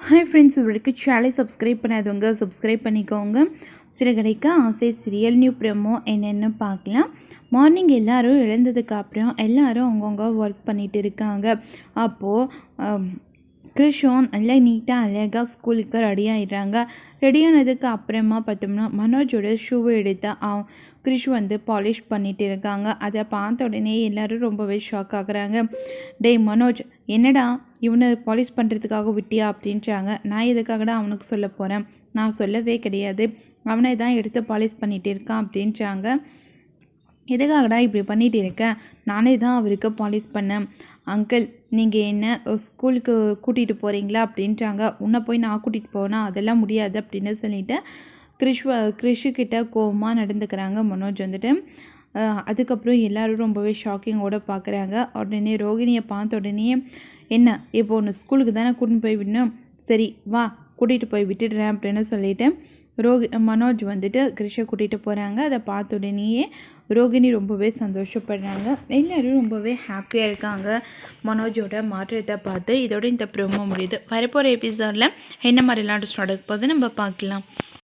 Hi friends, இவருக்கு சேனலை subscribe பண்ணாதவங்க சப்ஸ்கிரைப் பண்ணிக்கோங்க. சிறகடிக்க ஆசை சீரியல் நியூ ப்ரோமோ என்னென்னு பார்க்கலாம். மார்னிங் எல்லோரும் எழுந்ததுக்கு அப்புறம் எல்லோரும் அவங்கவுங்க ஒர்க் பண்ணிகிட்டு இருக்காங்க. அப்போது கிருஷும் நல்லா நீட்டாக அழகாக ஸ்கூலுக்கு ரெடி ஆகிடுறாங்க. ரெடி ஆனதுக்கு அப்புறமா பார்த்தோம்னா மனோஜோட ஷூவை எடுத்து கிருஷ் பாலிஷ் பண்ணிகிட்டு இருக்காங்க. அதை பார்த்த உடனே எல்லோரும் ரொம்பவே ஷாக் ஆகுறாங்க. டேய் மனோஜ், என்னடா இவனை பாலிஷ் பண்ணுறதுக்காக விட்டியா அப்படின்றாங்க. நான் எதுக்காகடா அவனுக்கு சொல்ல போகிறேன், நான் சொல்லவே கிடையாது, அவனை தான் எடுத்து பாலிஷ் பண்ணிகிட்டு இருக்கான் அப்படின்றாங்க. எதுக்காகடா இப்படி பண்ணிகிட்டு இருக்கேன், நானே தான் அவருக்கு பாலிஷ் பண்ணேன். அங்கிள், நீங்கள் என்ன ஸ்கூலுக்கு கூட்டிகிட்டு போகிறீங்களா அப்படின்றாங்க. உன்னை போய் நான் கூட்டிகிட்டு போவேனா, அதெல்லாம் முடியாது அப்படின்னு சொல்லிட்டு கிருஷுக்கிட்ட கோவமாக நடந்துக்கிறாங்க மனோஜ் அதுக்கப்புறம் எல்லோரும் ரொம்பவே ஷாக்கிங்கோடு பார்க்குறாங்க. உடனே ரோகிணியை பார்த்த உடனே, என்ன இப்போ ஒன்று ஸ்கூலுக்கு தானே கூட்டின்னு போய் விடணும், சரி வா கூட்டிகிட்டு போய் விட்டுடுறேன் அப்படின்னு சொல்லிட்டு மனோஜ் கிருஷை கூட்டிகிட்டு போகிறாங்க. அதை பார்த்த உடனேயே ரோகிணி ரொம்பவே சந்தோஷப்படுறாங்க. எல்லோரும் ரொம்பவே ஹாப்பியாக இருக்காங்க மனோஜோட மாற்றத்தை பார்த்து. இதோட இந்த ப்ரோமோ முடியுது. வரப்போகிற எபிசோடில் என்ன மாதிரிலாம் நடக்க போகுது நம்ம பார்க்கலாம்.